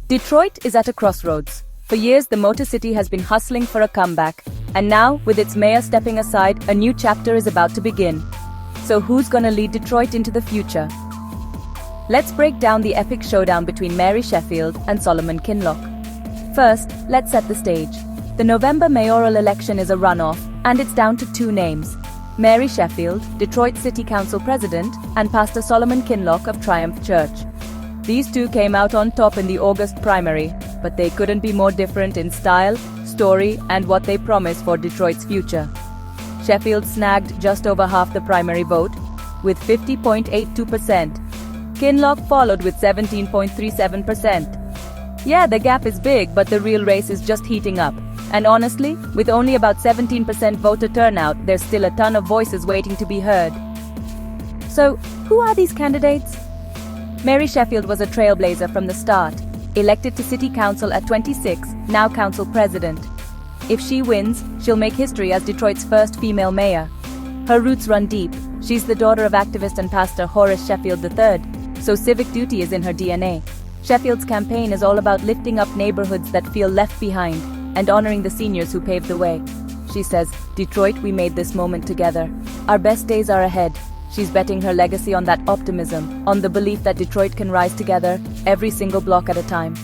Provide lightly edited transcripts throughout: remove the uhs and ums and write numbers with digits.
Detroit is at a crossroads. For years, the Motor City has been hustling for a comeback, and now, with its mayor stepping aside, a new chapter is about to begin. So who's gonna lead Detroit into the future? Let's break down the epic showdown between Mary Sheffield and Solomon Kinloch. First, let's set the stage. The November mayoral election is a runoff, and it's down to two names: Mary Sheffield, Detroit City Council President, and Pastor Solomon Kinloch of Triumph Church. These two came out on top in the August primary, but they couldn't be more different in style, story, and what they promise for Detroit's future. Sheffield snagged just over half the primary vote, with 50.82%. Kinloch followed with 17.37%. Yeah, the gap is big, but the real race is just heating up. And honestly, with only about 17% voter turnout, there's still a ton of voices waiting to be heard. So, who are these candidates? Mary Sheffield was a trailblazer from the start, elected to City Council at 26, now Council President. If she wins, she'll make history as Detroit's first female mayor. Her roots run deep. She's the daughter of activist and pastor Horace Sheffield III, so civic duty is in her DNA. Sheffield's campaign is all about lifting up neighborhoods that feel left behind and honoring the seniors who paved the way. She says, "Detroit, we made this moment together. Our best days are ahead." She's betting her legacy on that optimism, on the belief that Detroit can rise together, every single block at a time.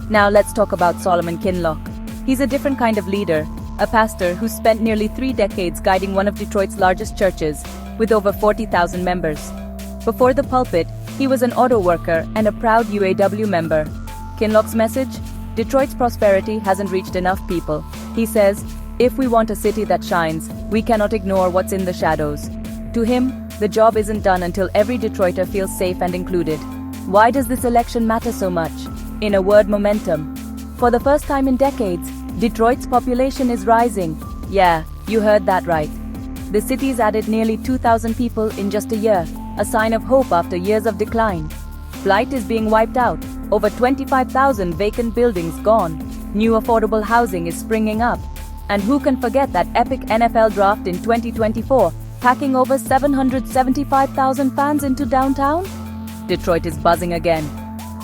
Now let's talk about Solomon Kinloch. He's a different kind of leader, a pastor who's spent nearly 3 decades guiding one of Detroit's largest churches, with over 40,000 members. Before the pulpit, he was an auto worker and a proud UAW member. Kinloch's message? Detroit's prosperity hasn't reached enough people. He says, if we want a city that shines, we cannot ignore what's in the shadows. To him, the job isn't done until every Detroiter feels safe and included. Why does this election matter so much? In a word, momentum. For the first time in decades, Detroit's population is rising. Yeah, you heard that right. The city's added nearly 2,000 people in just a year, a sign of hope after years of decline. Blight is being wiped out, over 25,000 vacant buildings gone. New affordable housing is springing up. And who can forget that epic NFL draft in 2024, packing over 775,000 fans into downtown? Detroit is buzzing again.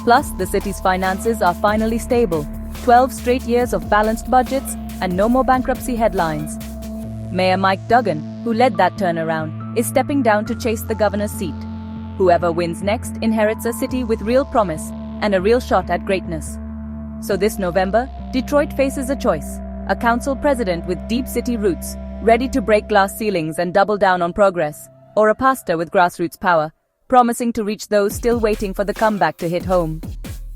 Plus, the city's finances are finally stable. 12 straight years of balanced budgets and no more bankruptcy headlines. Mayor Mike Duggan, who led that turnaround, is stepping down to chase the governor's seat. Whoever wins next inherits a city with real promise and a real shot at greatness. So this November, Detroit faces a choice: a council president with deep city roots, ready to break glass ceilings and double down on progress, or a pastor with grassroots power, promising to reach those still waiting for the comeback to hit home.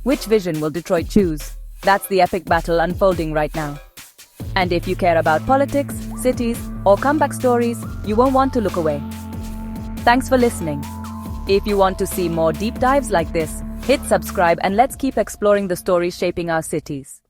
Which vision will Detroit choose? That's the epic battle unfolding right now. And if you care about politics, cities, or comeback stories, you won't want to look away. Thanks for listening. If you want to see more deep dives like this, hit subscribe and let's keep exploring the stories shaping our cities.